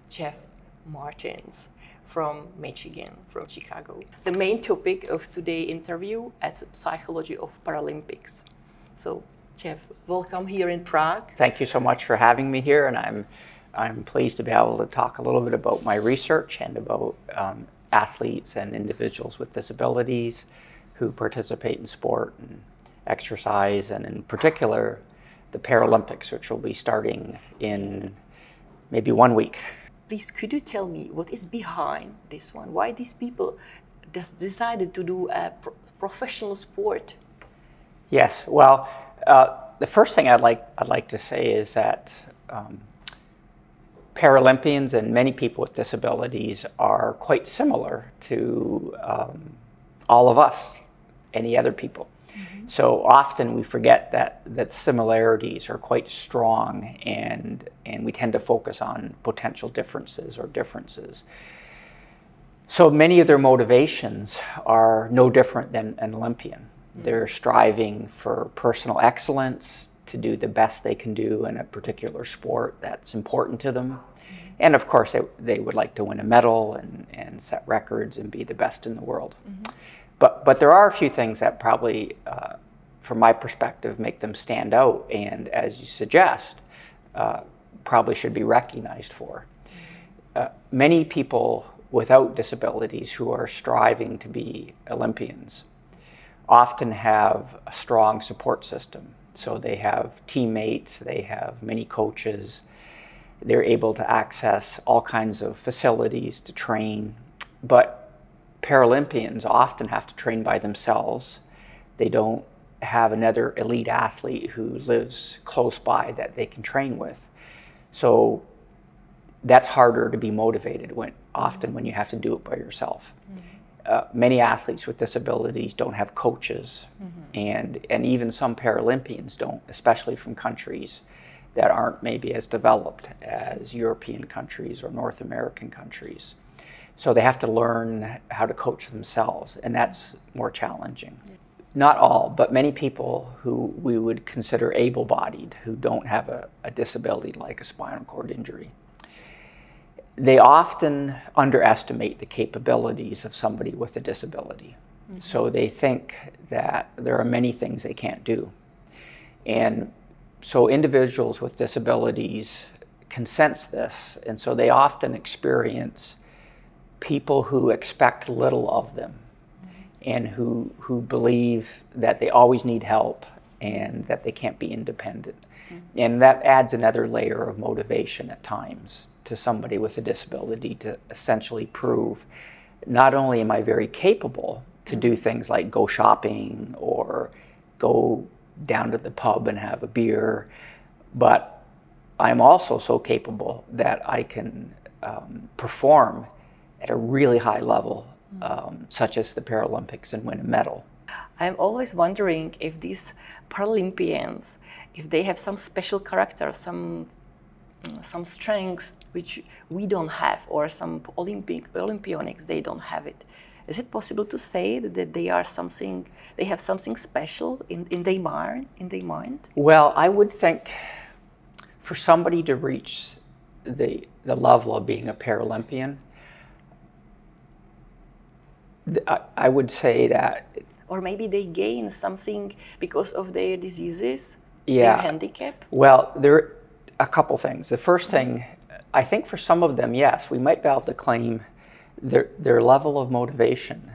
Jeff Martins from Michigan, from Chicago. The main topic of today's interview is psychology of Paralympics. So, Jeff, welcome here in Prague. Thank you so much for having me here, and I'm pleased to be able to talk a little bit about my research and about athletes and individuals with disabilities who participate in sport and exercise, and in particular the Paralympics, which will be starting in maybe 1 week. Please, could you tell me what is behind this one? Why these people decided to do a professional sport? Yes, well, the first thing I'd like to say is that Paralympians and many people with disabilities are quite similar to all of us, any other people. Mm-hmm. So often we forget that similarities are quite strong, and we tend to focus on potential differences or differences. So many of their motivations are no different than an Olympian. Mm-hmm. They're striving for personal excellence, to do the best they can do in a particular sport that's important to them. Mm-hmm. And of course, they would like to win a medal and set records and be the best in the world. Mm-hmm. But there are a few things that probably, from my perspective, make them stand out, and as you suggest, probably should be recognized for. Many people without disabilities who are striving to be Olympians often have a strong support system. So they have teammates, they have many coaches, they're able to access all kinds of facilities to train. But Paralympians often have to train by themselves. They don't have another elite athlete who lives close by that they can train with. So that's harder to be motivated often when you have to do it by yourself. Mm-hmm. Many athletes with disabilities don't have coaches, mm-hmm. and even some Paralympians don't, especially from countries that aren't maybe as developed as European countries or North American countries. So they have to learn how to coach themselves, and that's more challenging. Yeah. Not all, but many people who we would consider able-bodied, who don't have a disability like a spinal cord injury, they often underestimate the capabilities of somebody with a disability. Mm-hmm. So they think that there are many things they can't do. And so individuals with disabilities can sense this, and so they often experience people who expect little of them, mm-hmm. and who believe that they always need help and that they can't be independent. Mm-hmm. And that adds another layer of motivation at times to somebody with a disability to essentially prove, not only am I very capable to do things like go shopping or go down to the pub and have a beer, but I'm also so capable that I can perform at a really high level, such as the Paralympics, and win a medal. I'm always wondering if these Paralympians, if they have some special character, some strengths which we don't have, or some Olympionics, they don't have it. Is it possible to say that they have something special in their mind? Well, I would think for somebody to reach the level of being a Paralympian, I would say that... Or maybe they gain something because of their diseases, yeah, their handicap? Well, there are a couple things. The first thing, I think for some of them, yes, we might be able to claim their level of motivation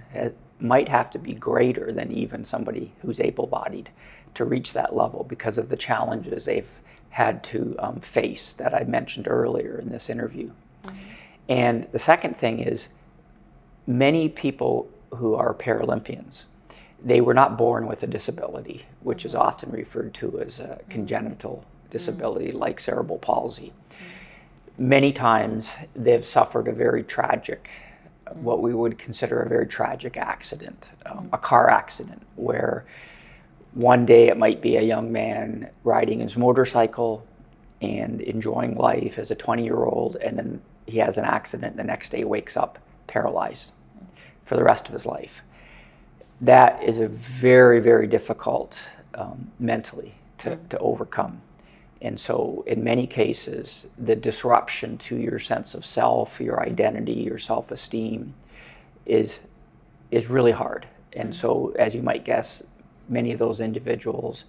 might have to be greater than even somebody who's able-bodied to reach that level because of the challenges they've had to face that I mentioned earlier in this interview. Mm-hmm. And the second thing is, many people who are Paralympians, they were not born with a disability, which mm-hmm. is often referred to as a congenital disability, mm-hmm. like cerebral palsy. Mm-hmm. Many times they've suffered a very tragic, mm-hmm. what we would consider a very tragic accident, a car accident, where one day it might be a young man riding his motorcycle and enjoying life as a 20-year-old, and then he has an accident, the next day wakes up paralyzed for the rest of his life. That is a very, very difficult mentally to overcome. And so in many cases, the disruption to your sense of self, your identity, your self-esteem is really hard. And so, as you might guess, many of those individuals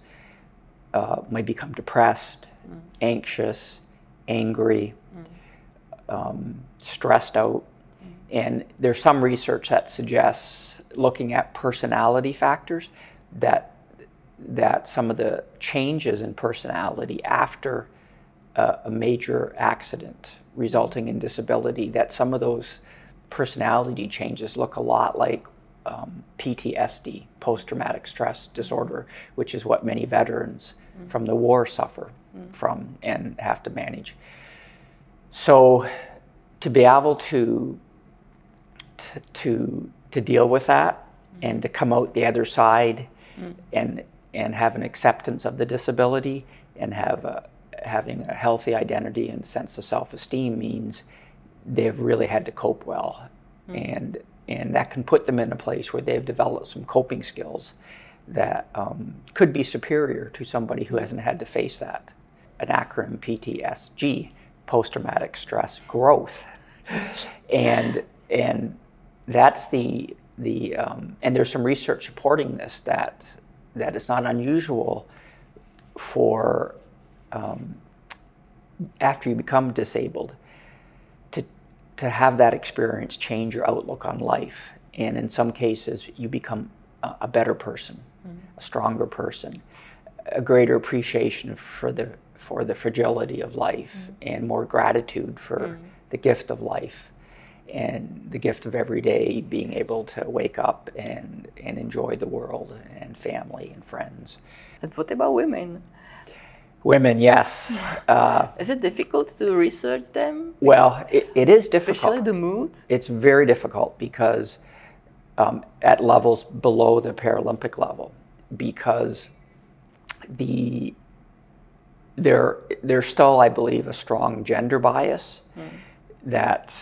might become depressed, anxious, angry, stressed out. And there's some research that suggests, looking at personality factors, that some of the changes in personality after a major accident resulting in disability, that some of those personality changes look a lot like PTSD, post-traumatic stress disorder, which is what many veterans from the war suffer from and have to manage. So to be able to deal with that and to come out the other side and have an acceptance of the disability and having a healthy identity and sense of self-esteem means they've really had to cope well. And that can put them in a place where they've developed some coping skills that could be superior to somebody who hasn't had to face that. An acronym, PTSG, post-traumatic stress growth. And that's and there's some research supporting this, that it's not unusual for after you become disabled to have that experience change your outlook on life. And in some cases, you become a better person, a stronger person, a greater appreciation for the fragility of life, and more gratitude for the gift of life and the gift of every day being able to wake up and enjoy the world and family and friends. And what about women? Women, yes. Is it difficult to research them? Well, it is difficult. Especially the mood? It's very difficult because at levels below the Paralympic level, because there's still, I believe, a strong gender bias that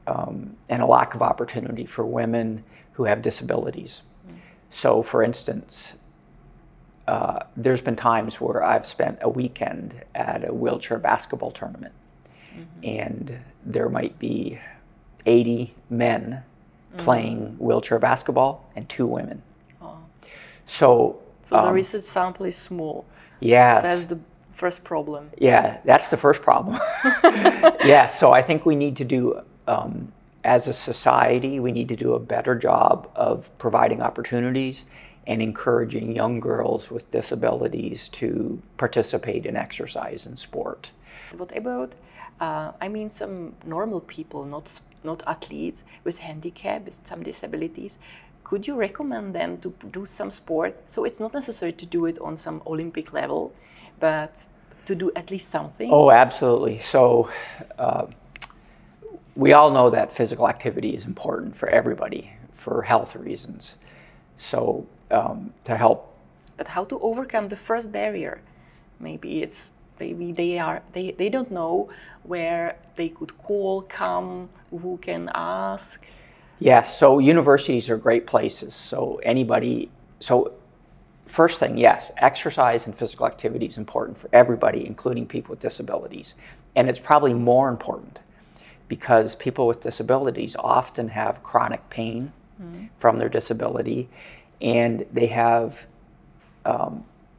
and a lack of opportunity for women who have disabilities. So, for instance, there's been times where I've spent a weekend at a wheelchair basketball tournament, and there might be 80 men playing wheelchair basketball and 2 women. Oh. So the research sample is small. Yes. That's the first problem. Yeah, that's the first problem. Yeah, so I think we need to do, as a society, we need to do a better job of providing opportunities and encouraging young girls with disabilities to participate in exercise and sport. What about, some normal people, not athletes, with handicap, with some disabilities? Could you recommend them to do some sport? So it's not necessary to do it on some Olympic level, but to do at least something? Oh, absolutely. So we all know that physical activity is important for everybody for health reasons. So to help. But how to overcome the first barrier? Maybe they don't know where they could come, who can ask. Yes, so universities are great places. So first thing, yes, exercise and physical activity is important for everybody, including people with disabilities. And it's probably more important because people with disabilities often have chronic pain from their disability, and they have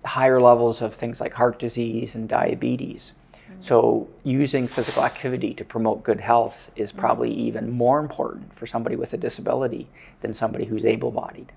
higher levels of things like heart disease and diabetes. So using physical activity to promote good health is probably even more important for somebody with a disability than somebody who's able-bodied.